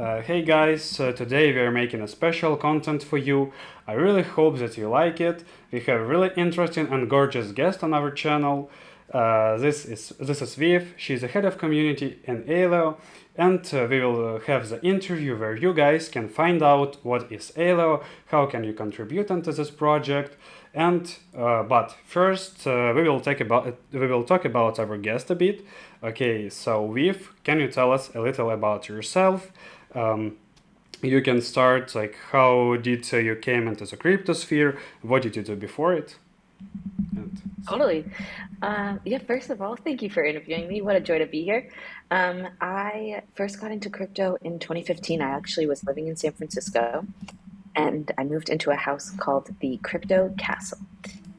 Hey guys, today we are making a special content for you. I really hope that you like it. We have a really interesting and gorgeous guest on our channel. This is Viv. She's the head of community in ALEO, and we will have the interview where you guys can find out what is ALEO, how can you contribute into this project, and but first we will talk about our guest a bit. Okay, so Viv, can you tell us a little about yourself? Um, you can start like how did you came into the cryptosphere? What did you do before it? And Totally. Yeah, first of all, thank you for interviewing me. What a joy to be here. I first got into crypto in 2015. I actually was living in San Francisco and I moved into a house called the Crypto Castle.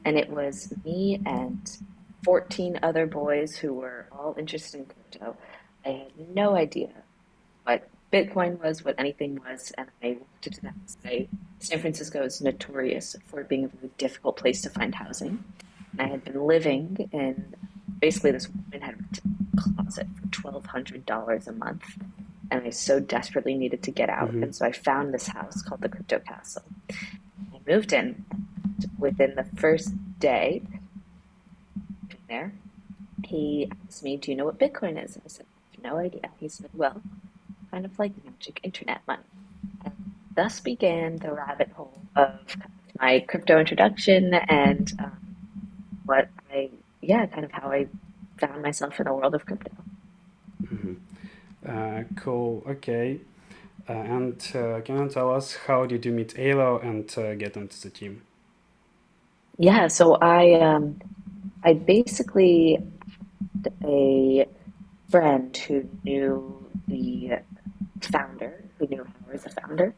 And it was me and 14 other boys who were all interested in crypto. I had no idea what Bitcoin was, what anything was, and I walked into that house. San Francisco is notorious for being a very difficult place to find housing. And I had been living in basically this woman had rented a closet for $1,200 a month. And I so desperately needed to get out. mm-hmm, And so I found this house called the Crypto Castle. I moved in. Within the first day there, he asked me, "Do you know what Bitcoin is?" And I said, "I have no idea." He said, "Well, kind of like magic internet money." And thus began the rabbit hole of my crypto introduction and what I, yeah, kind of how I found myself in the world of crypto. mm-hmm. Cool. Okay. And can you tell us how did you meet Alo and get into the team? Yeah, so I basically had a friend who knew the founder, who knew Howard as the founder,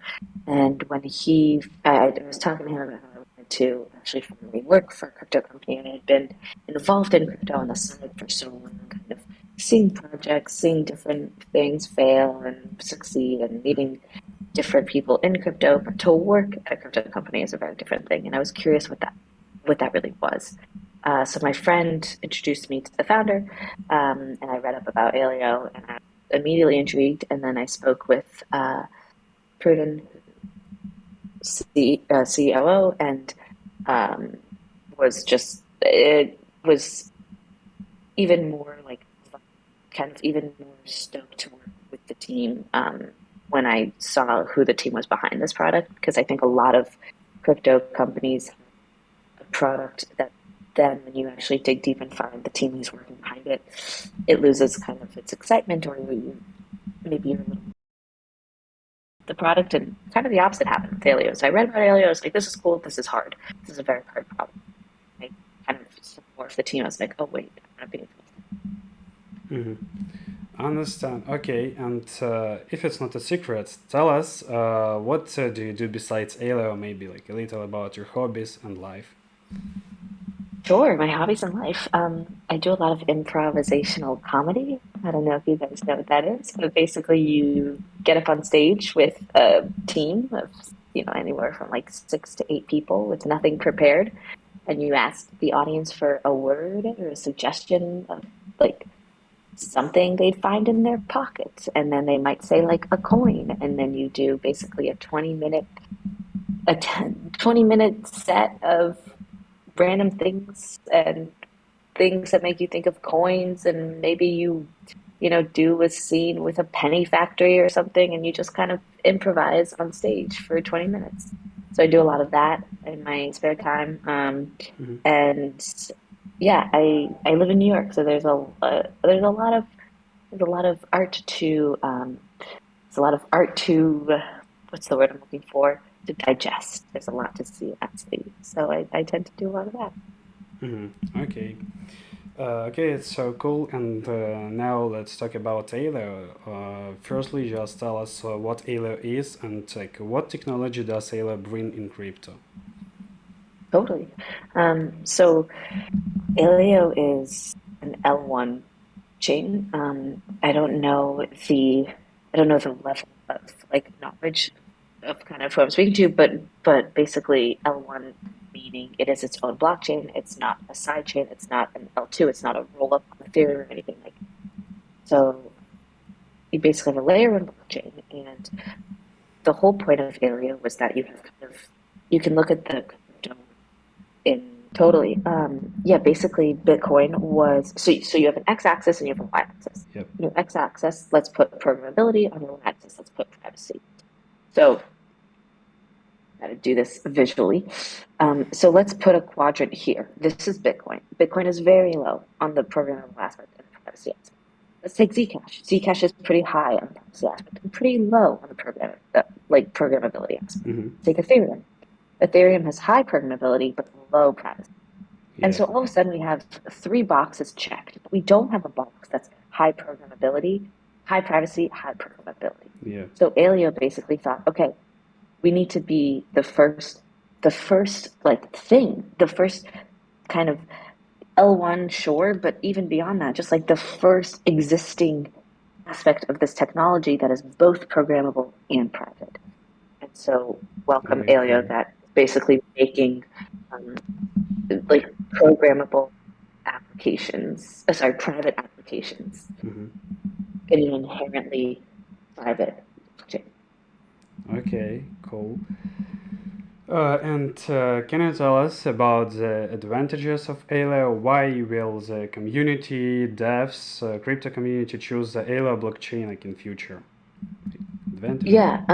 and when I was talking to him about how I wanted to actually formally work for a crypto company, and I had been involved in crypto on the side for so long, kind of seeing projects, seeing different things fail and succeed, and meeting different people in crypto, but to work at a crypto company is a very different thing. And I was curious what that really was. So my friend introduced me to the founder, and I read up about ALEO, and I was immediately intrigued. And then I spoke with Pruden, COO, and um, was just it was even more like kind of even more stoked to work with the team when I saw who the team was behind this product, because I think a lot of crypto companies have a product that then when you actually dig deep and find the team who's working behind it, it loses kind of its excitement, or maybe you're a little the product, and kind of the opposite happened with Aleo. So I read about Aleo, I was like, this is cool, this is hard. This is a very hard problem. I kind of more of the team, I was like, oh wait, I'm gonna be involved. Mm-hmm. Understand. Okay, and if it's not a secret, tell us what do you do besides Alo? Maybe like a little about your hobbies and life. Sure, my hobbies in life. I do a lot of improvisational comedy. I don't know if you guys know what that is, but basically you get up on stage with a team of, anywhere from like 6 to 8 people with nothing prepared, and you ask the audience for a word or a suggestion of like something they'd find in their pockets, and then they might say like a coin, and then you do basically a 20-minute set of random things and things that make you think of coins, and maybe do a scene with a penny factory or something, and you just kind of improvise on stage for 20 minutes. So I do a lot of that in my spare time. Mm-hmm. And yeah, I live in New York, so there's a lot of art to there's a lot of art to what's the word I'm looking for, to digest. There's a lot to see and see, so I tend to do a lot of that. Mm-hmm. Okay. Okay, it's so cool. And now let's talk about ALO. Firstly, just tell us what ALO is and like what technology does ALO bring in crypto. Totally. So Aleo is an L1 chain. I don't know the level of like knowledge of kind of who I'm speaking to, but basically L1 meaning it is its own blockchain. It's not a side chain. It's not an L2. It's not a roll up on Ethereum or anything like that. So you basically have a layer one blockchain, And the whole point of ALEO was that you can look at the crypto in totally. Yeah, basically Bitcoin was so you have an x-axis and you have a y-axis. Yep. Your x-axis, let's put programmability. On your y-axis, let's put privacy. So got to do this visually. So let's put a quadrant here. This is Bitcoin. Bitcoin is very low on the programmable aspect and the privacy aspect. Let's take Zcash. Zcash is pretty high on the privacy aspect and pretty low on the programmability aspect. Mm-hmm. Take Ethereum. Ethereum has high programmability but low privacy. And Yeah. so all of a sudden we have three boxes checked. But we don't have a box that's high programmability, high privacy, high programmability. Yeah. So ALEO basically thought, okay, we need to be the first like thing, the first kind of L1, sure, but even beyond that, just like the first existing aspect of this technology that is both programmable and private. And so welcome Okay, ALEO cool. that basically making um, like programmable applications, sorry, private applications Mm-hmm. in an inherently private blockchain. Okay, cool. And can you tell us about the advantages of ALEO? Why will the community, devs, crypto community choose the ALEO blockchain like in future? Advantages? Yeah.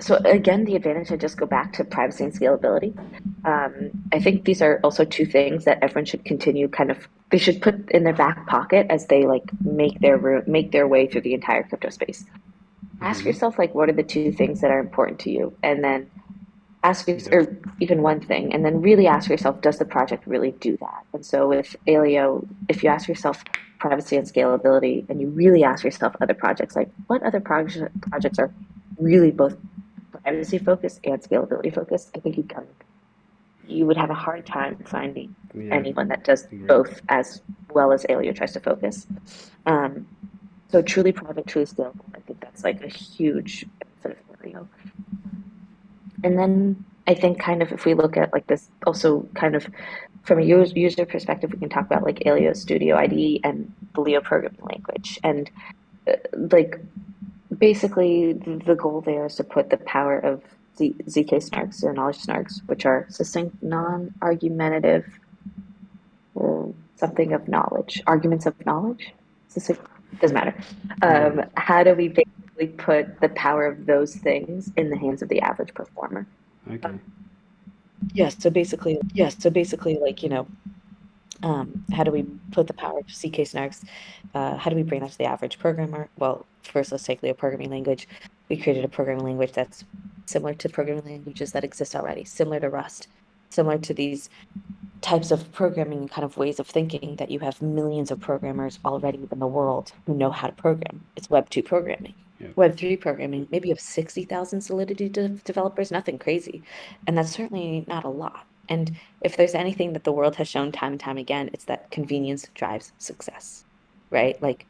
So again, the advantage, I just go back to privacy and scalability. I think these are also two things that everyone should continue they should put in their back pocket as they like make their way through the entire crypto space. Ask Mm-hmm. yourself like, what are the two things that are important to you? And then Yep. or even one thing, and then really ask yourself, does the project really do that? And so with ALEO, if you ask yourself privacy and scalability, and you really ask yourself other projects, like what other projects are really both privacy focused and scalability focused, I think you would have a hard time finding Yeah. anyone that does Agree. both as well as ALEO tries to focus. Um, so truly private, truly scalable, I think that's like a huge benefit of ALEO. And then I think kind of if we look at like this also kind of from a user perspective, we can talk about like ALEO Studio IDE and the Leo programming language. And like basically the goal there is to put the power of ZK snarks or knowledge snarks, which are succinct, non-argumentative, something of knowledge, arguments of knowledge. Doesn't matter. Yeah. How do we basically put the power of those things in the hands of the average performer? Okay. So basically, like, how do we put the power of CK snarks? How do we bring that to the average programmer? Well, first, let's take Leo programming language. We created a programming language that's similar to programming languages that exist already, similar to Rust, similar to these types of programming and kind of ways of thinking that you have millions of programmers already in the world who know how to program. It's Web 2 programming. Yep. Web 3 programming, maybe you have 60,000 Solidity developers, nothing crazy. And that's certainly not a lot. And if there's anything that the world has shown time and time again, it's that convenience drives success, right? Like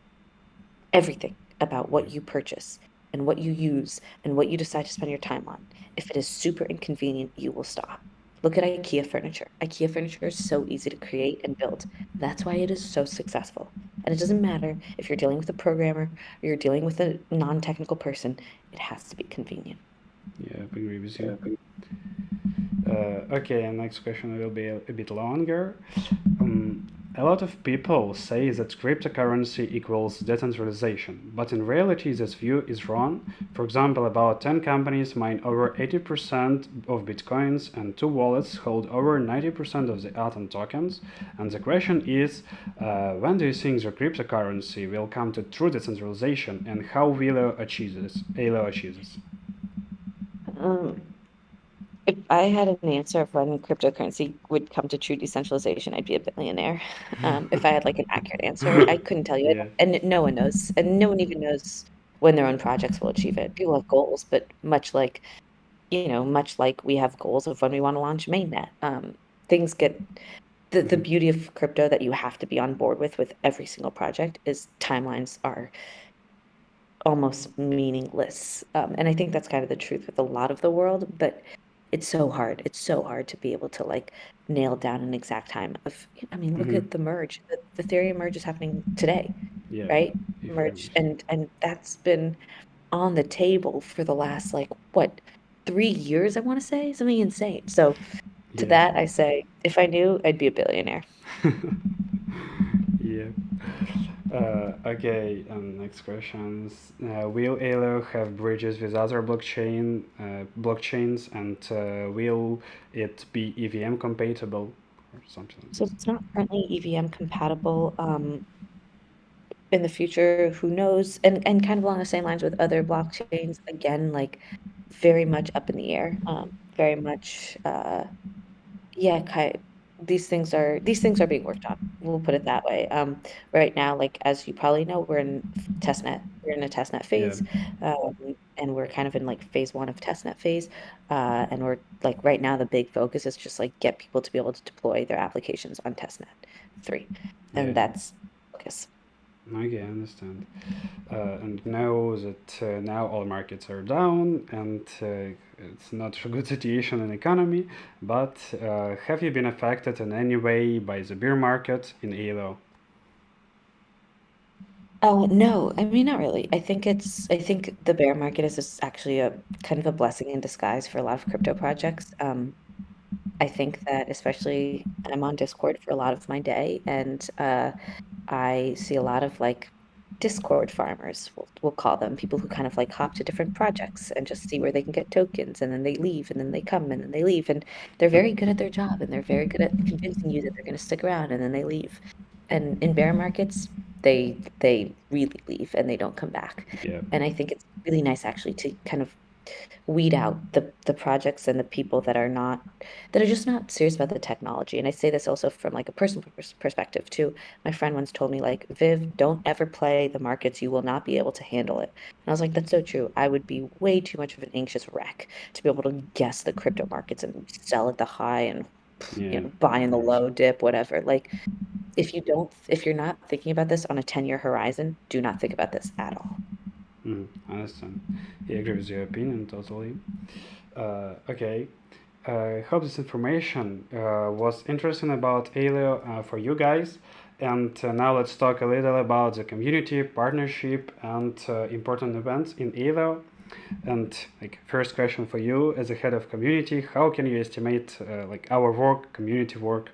everything about Yeah. what you purchase and what you use and what you decide to spend your time on. If it is super inconvenient, you will stop. Look at IKEA furniture. IKEA furniture is so easy to create and build. That's why it is so successful. And it doesn't matter if you're dealing with a programmer or you're dealing with a non-technical person, it has to be convenient. Yeah, I agree with you. Okay, and next question will be a bit longer. A lot of people say that cryptocurrency equals decentralization, but in reality, this view is wrong. For example, about 10 companies mine over 80% of bitcoins, and two wallets hold over 90% of the Atom tokens. And the question is, when do you think the cryptocurrency will come to true decentralization, and how will ALEO achieve this? ALEO achieve this? Um, if I had an answer of when cryptocurrency would come to true decentralization, I'd be a billionaire. If I had like an accurate answer, I couldn't tell you. Yeah. And no one knows. And no one even knows when their own projects will achieve it. People have goals, but much like we have goals of when we want to launch mainnet, things get the Mm-hmm. beauty of crypto that you have to be on board with every single project is timelines are almost meaningless. And I think that's kind of the truth with a lot of the world, but it's so hard. It's so hard to be able to like nail down an exact time of, I mean, look Mm-hmm. at the merge. The Ethereum merge is happening today, Yeah. right? If Merge everything. and that's been on the table for the last like what 3 years, I want to say, something insane. So to Yeah. that I say, if I knew, I'd be a billionaire. Yeah. Okay, next questions. Will ALEO have bridges with other blockchains, and will it be EVM compatible or something like So this? it's not currently EVM compatible. In the future, who knows? And kind of along the same lines with other blockchains, again, like very much up in the air. Very much yeah, these things are being worked on. We'll put it that way. Right now, like as you probably know, we're in testnet. We're in a testnet Yeah. phase, um, and we're kind of in like phase one of testnet phase. And we're like right now, the big focus is just like get people to be able to deploy their applications on testnet 3, Yeah. and that's focus. Okay, I understand. And know that now all markets are down and it's not a good situation in the economy. But have you been affected in any way by the bear market in ALO? Oh, no, I mean, not really. I think the bear market is just actually a kind of a blessing in disguise for a lot of crypto projects. I think that especially I'm on Discord for a lot of my day, and I see a lot of like Discord farmers, we'll call them, people who kind of like hop to different projects and just see where they can get tokens, and then they leave, and then they come, and then they leave, and they're very good at their job, and they're very good at convincing you that they're going to stick around, and then they leave. And in bear markets, they really leave and they don't come back. Yeah. And I think it's really nice actually to kind of weed out the projects and the people that are just not serious about the technology. And I say this also from like a personal perspective too. My friend once told me like, Viv, don't ever play the markets. You will not be able to handle it. And I was like, that's so true. I would be way too much of an anxious wreck to be able to guess the crypto markets and sell at the high and Yeah. buy in the low dip, whatever. Like if you're not thinking about this on a 10-year horizon, do not think about this at all. I understand. Yeah, I agree with your opinion totally. Okay. I hope this information was interesting about ALEO for you guys. And now let's talk a little about the community, partnership, and important events in ALEO. And like first question for you as a head of community, how can you estimate like our work, community work?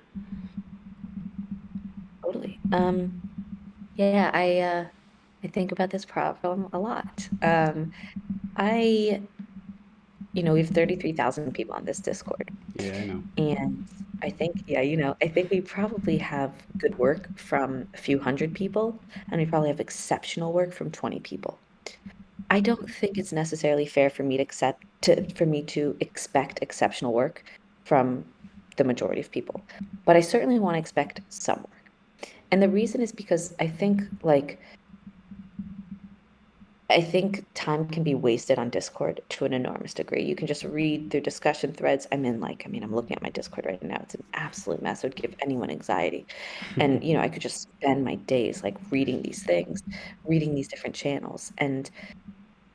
Totally. Yeah, I think about this problem a lot. I, we have 33,000 people on this Discord. Yeah, I know. And I think, yeah, I think we probably have good work from a few hundred people, and we probably have exceptional work from 20 people. I don't think it's necessarily fair for me for me to expect exceptional work from the majority of people, but I certainly want to expect some work. And the reason is because I think time can be wasted on Discord to an enormous degree. You can just read through discussion threads. I'm looking at my Discord right now. It's an absolute mess. It would give anyone anxiety. And, I could just spend my days like reading these things, reading these different channels. And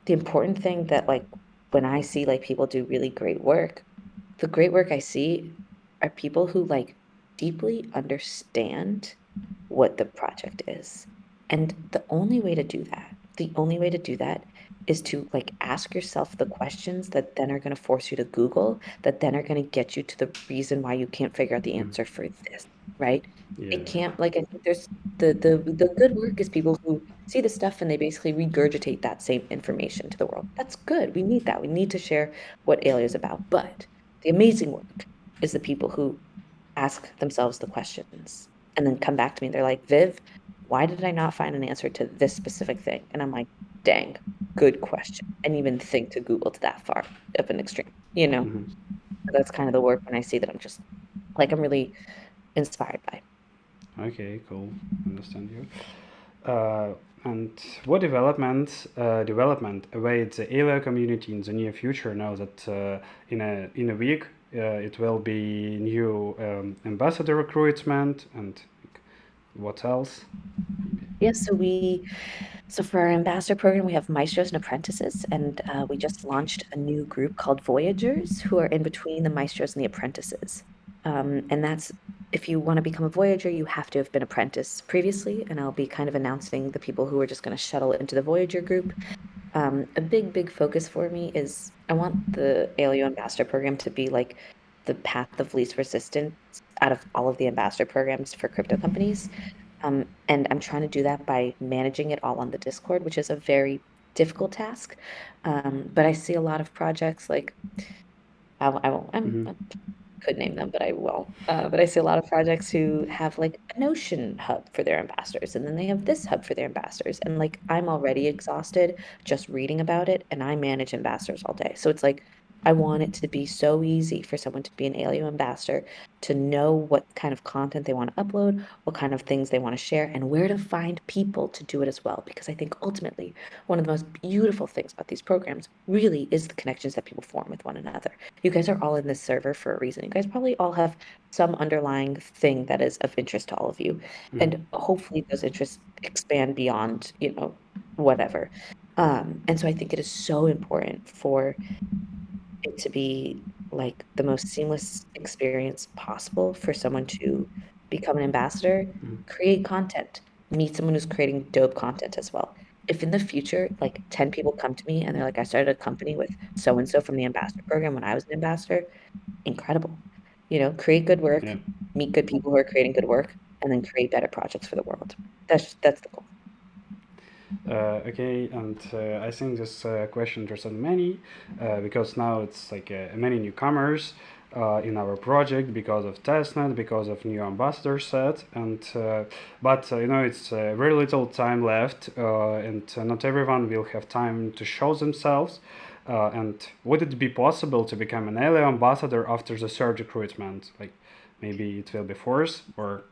the important thing that like when I see like people do really great work, the great work I see are people who like deeply understand what the project is. And the only way to do that is to like ask yourself the questions that then are going to force you to Google, that then are going to get you to the reason why you can't figure out the Mm, answer for this, right? yeah. It can't like I think there's the good work is people who see the stuff and they basically regurgitate that same information to the world. That's good. We need that. We need to share what ALEO is about. But the amazing work is the people who ask themselves the questions and then come back to me. They're like, Viv, why did I not find an answer to this specific thing? And I'm like, dang, good question. I didn't even think to Google to that far of an extreme. Hmm. That's kind of the work when I see that I'm just like, I'm really inspired by. Okay, cool. Understand you. And what development awaits the ALA community in the near future now that in a week it will be new ambassador recruitment and what else? Yes, so for our ambassador program, we have maestros and apprentices, and we just launched a new group called Voyagers, who are in between the maestros and the apprentices. And that's if you want to become a Voyager, you have to have been apprentice previously, and I'll be kind of announcing the people who are just going to shuttle into the Voyager group. A big focus for me is I want the ALEO Ambassador program to be like the path of least resistance out of all of the ambassador programs for crypto companies. And I'm trying to do that by managing it all on the Discord, which is a very difficult task. But I see a lot of projects like I won't, Hmm. I could name them, but I won't. But I see a lot of projects who have like a Notion hub for their ambassadors, and then they have this hub for their ambassadors. And like I'm already exhausted just reading about it, and I manage ambassadors all day. So it's like I want it to be so easy for someone to be an ALU ambassador, to know what kind of content they want to upload, what kind of things they want to share, and where to find people to do it as well. Because I think ultimately, one of the most beautiful things about these programs really is the connections that people form with one another. You guys are all in this server for a reason. You guys probably all have some underlying thing that is of interest to all of you. Hmm. And hopefully those interests expand beyond, whatever. And so I think it is so important for it to be like the most seamless experience possible for someone to become an ambassador, create content, meet someone who's creating dope content as well. If in the future, like 10 people come to me and they're like, I started a company with so and so from the ambassador program when I was an ambassador, incredible. Create good Yeah. work, meet good people who are creating good work, and then create better projects for the world. That's the goal. Okay, and I think this question interested many because now it's like many newcomers in our project because of Testnet, because of new ambassador set, and but it's very little time left, and not everyone will have time to show themselves. And would it be possible to become an ALEO ambassador after the third recruitment? Like maybe it will be forced or.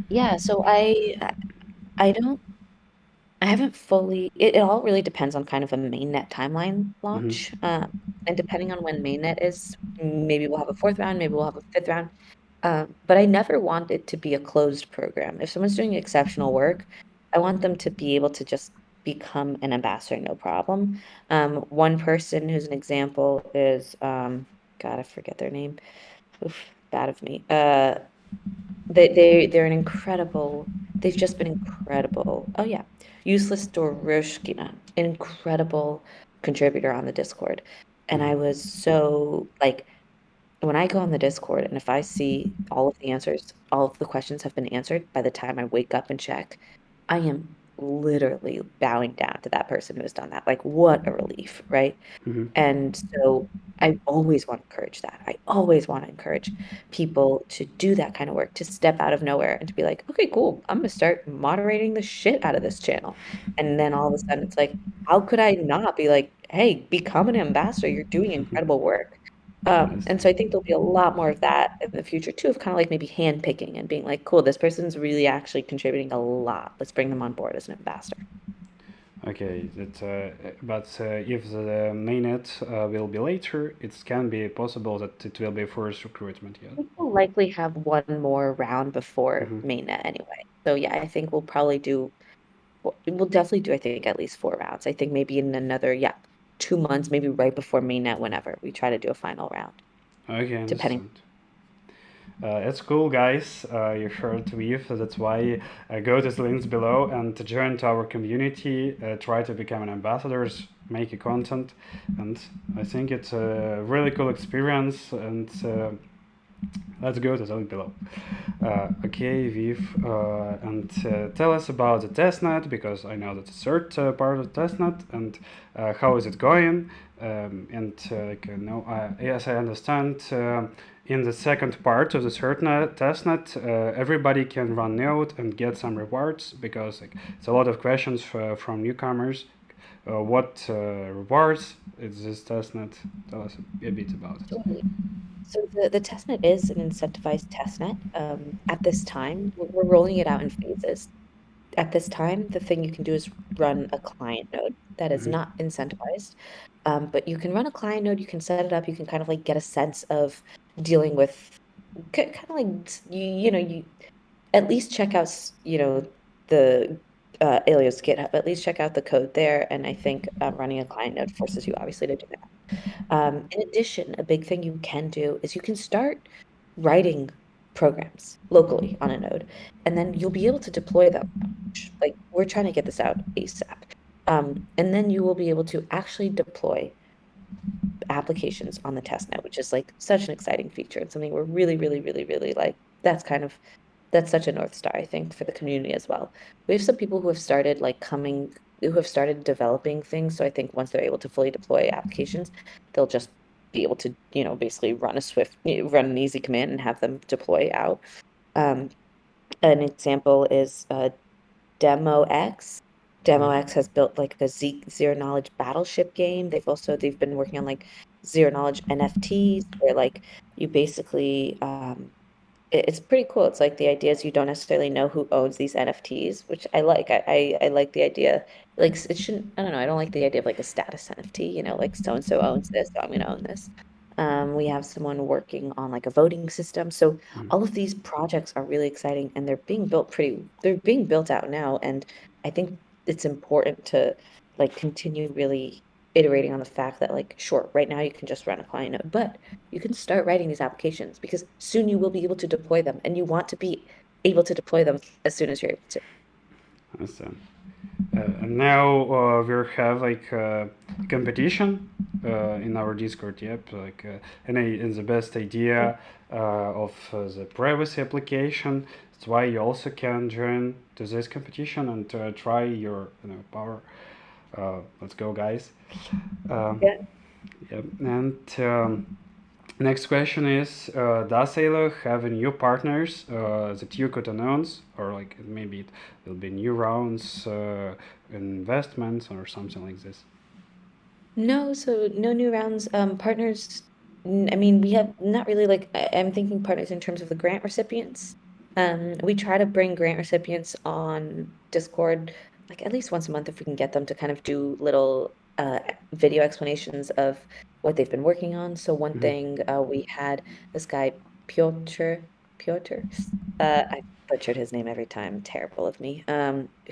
Yeah, so I don't I haven't fully it all really depends on kind of a mainnet timeline Mhm. launch. And depending on when mainnet is, maybe we'll have a fourth round, maybe we'll have a fifth round. But I never want it to be a closed program. If someone's doing exceptional work, I want them to be able to just become an ambassador, no problem. One person who's an example is God, I forget their name. Oof, bad of me. They're an incredible. They've just been incredible. Oh yeah, Useless Doroshkina, an incredible contributor on the Discord. And Mhm. I was so like when I go on the Discord and if I see all of the answers, all of the questions have been answered by the time I wake up and check, I am literally bowing down to that person who has done that. Like, what a relief, right? Mhm. And so I always want to encourage that. I always want to encourage people to do that kind of work, to step out of nowhere and to be like, okay, cool, I'm going to start moderating the shit out of this channel. And then all of a sudden it's like, how could I not be like, hey, become an ambassador? You're doing incredible work. Yes. And so I think there'll be a lot more of that in the future too, of kind of like maybe handpicking and being like, cool, this person's really actually contributing a lot. Let's bring them on board as an ambassador. Okay, but if the mainnet will be later, it can be possible that it will be first recruitment yet. Think we'll likely have one more round before Hmm. mainnet anyway. So yeah, I think we'll definitely do, I think, at least 4 rounds. I think maybe in another, yeah, 2 months, maybe right before mainnet, whenever we try to do a final round, Okay, I depending. understand. It's cool, guys. You heard Weave. That's why go to the links below and join to our community. Try to become an ambassadors, make a content, and I think it's a really cool experience. And let's go to the link below. Okay, Viv, and tell us about the testnet because I know that the third part of the testnet and how is it going. And like, no, yes, I understand. In the second part of the third testnet, everybody can run node and get some rewards because like, it's a lot of questions from newcomers. What rewards is this testnet? Tell us a bit about it. Totally. So the testnet is an incentivized testnet. At this time, we're rolling it out in phases. At this time, the thing you can do is run a client node that is Hmm. not incentivized. But you can run a client node, you can set it up, you can kind of like get a sense of dealing with kind of like you at least check out the Alias GitHub, at least check out the code there. And I think running a client node forces you obviously to do that. In addition, a big thing you can do is you can start writing programs locally on a node, and then you'll be able to deploy them. Like we're trying to get this out ASAP. And then you will be able to actually deploy applications on the testnet, which is like such an exciting feature and something we're really, really, really, really like. That's such a North Star, I think, for the community as well. We have some people who have started who have started developing things. So I think once they're able to fully deploy applications, they'll just be able to, basically run an easy command and have them deploy out. Um, an example is Demo X. Demo Mhm. X has built like a zero knowledge battleship game. They've been working on like zero knowledge NFTs where like you basically it's pretty cool. It's like the idea is you don't necessarily know who owns these NFTs, which I like. I like the idea. Like it shouldn't, I don't know, I don't like the idea of like a status NFT, like so and so owns this, so I'm gonna own this. We have someone working on like a voting system. So Mhm. all of these projects are really exciting and they're being built out now. And I think it's important to like continue really iterating on the fact that like, sure, right now you can just run a client node, but you can start writing these applications because soon you will be able to deploy them and you want to be able to deploy them as soon as you're able to. Understand. And now we have like competition in our Discord. Yep, like and the best idea of the privacy application. That's why you also can join to this competition and try your power. Let's go, guys. Um, Yeah. yep. And next question is: does ALEO have new partners that you could announce, or like maybe it will be new rounds, investments, or something like this? No, so no new rounds. Partners, I mean, we have not really like, I'm thinking partners in terms of the grant recipients. We try to bring grant recipients on Discord like at least once a month if we can get them to kind of do little video explanations of what they've been working on. So one Hmm. thing we had this guy Piotr, I butchered his name every time, terrible of me.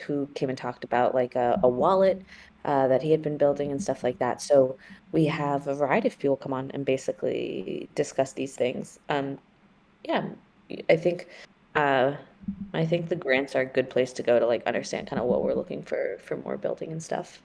Who came and talked about like a wallet that he had been building and stuff like that. So we have a variety of people come on and basically discuss these things. Yeah, I think uh, I think the grants are a good place to go to like understand kind of what we're looking for more building and stuff.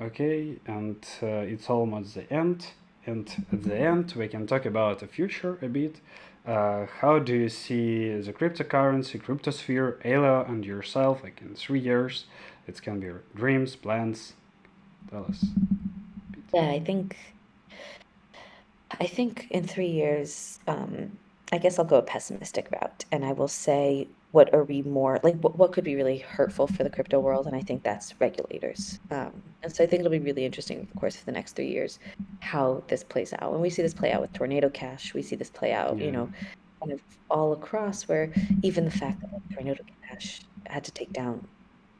Okay, and it's almost the end. And at the end, we can talk about the future a bit. How do you see the cryptocurrency, cryptosphere, ALA, and yourself like in 3 years? It can be your dreams, plans. Tell us a bit. Yeah, I think in 3 years, I guess I'll go a pessimistic route, and I will say, what are we more like? What could be really hurtful for the crypto world? And I think that's regulators. And so I think it'll be really interesting, of course, for the next 3 years, how this plays out. And we see this play out with Tornado Cash. We see this play out, Yeah. kind of all across, where even the fact that like, Tornado Cash had to take down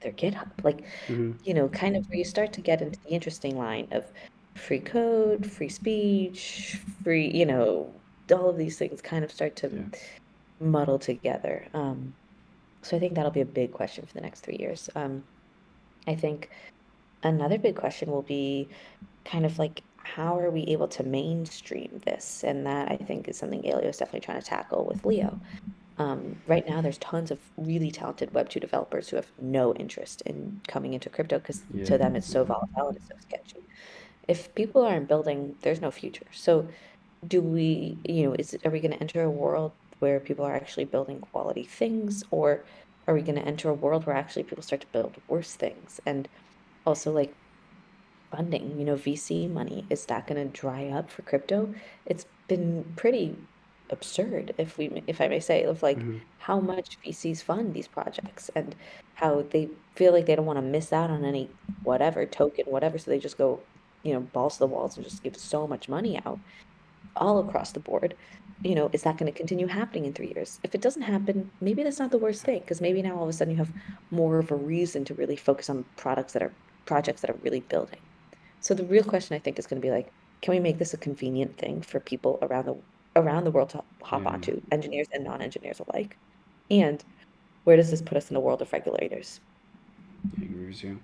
their GitHub, like Mm-hmm. kind of where you start to get into the interesting line of free code, free speech, free, all of these things kind of start to Yeah. muddle together. So I think that'll be a big question for the next 3 years. I think another big question will be kind of like how are we able to mainstream this? And that I think is something ALEO is definitely trying to tackle with Leo. Right now, there's tons of really talented Web2 developers who have no interest in coming into crypto because Yeah. to them it's so volatile and it's so sketchy. If people aren't building, there's no future. So, do we, are we going to enter a world where people are actually building quality things, or are we going to enter a world where actually people start to build worse things? And also, like, funding, VC money, is that going to dry up for crypto? It's been pretty absurd, if I may say, of like Mm-hmm. how much VCs fund these projects and how they feel like they don't want to miss out on any whatever token, whatever, so they just go, balls to the walls and just give so much money out all across the board. Is that going to continue happening in 3 years? If it doesn't happen, maybe that's not the worst thing, because maybe now all of a sudden you have more of a reason to really focus on projects that are really building. So the real question I think is going to be like, can we make this a convenient thing for people around the world to hop Yeah. onto, engineers and non-engineers alike? And where does this put us in the world of regulators? I agree with you.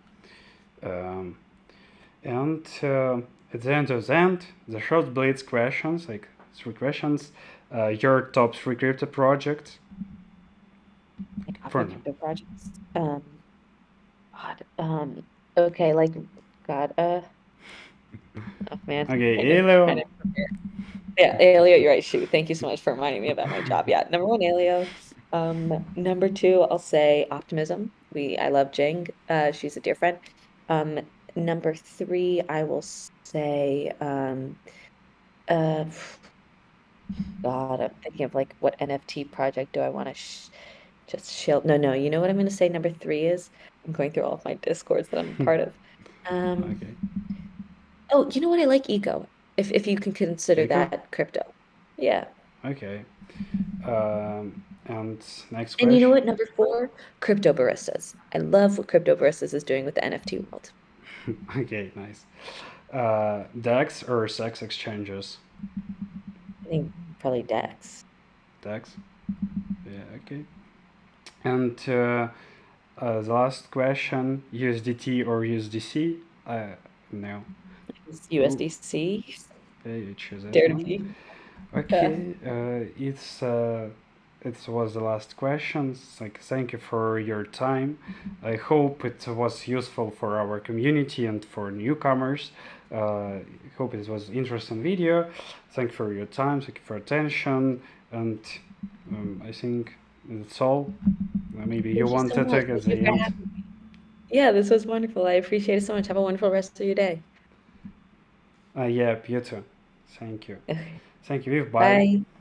Um, and at the end of the end, the short blitz questions, like 3 questions. Your top 3 crypto projects Like for other now. crypto projects. God. Okay, like God. Oh man, Okay, I didn't kind ALEO. of prepare. Yeah, ALEO, you're right. Shoot, thank you so much for reminding me about my job. Yeah, number one, ALEO. Number two, I'll say optimism. I love Jing. She's a dear friend. Um, Number three, I will say, uh, God, I'm thinking of like what NFT project do I want to sh just shield? No, no, you know what I'm going to say number three is? I'm going through all of my discords that I'm a part of. Um, Okay, oh, you know what? I like eco. If you can consider Eco. that crypto. Yeah. Okay. And next And you know question. what? Number four, crypto baristas. I love what crypto baristas is doing with the NFT world. Okay, nice. DEX or sex exchanges? I think probably Dex. DEX. Yeah. Okay. And the last question: USDT or USDC? No. Is Oh, USDC. okay, you choose this Dare to one. be. Yeah. Okay, it was the last questions. Like, thank you for your time. I hope it was useful for our community and for newcomers. Hope it was interesting video. Thank you for your time. Thank you for attention. And I think that's all. Maybe you Thank you want so to much. take at Thank you the for end. having me. Yeah, this was wonderful. I appreciate it so much. Have a wonderful rest of your day. Yeah, you too. Thank you. Okay. Thank you. Bye. Bye.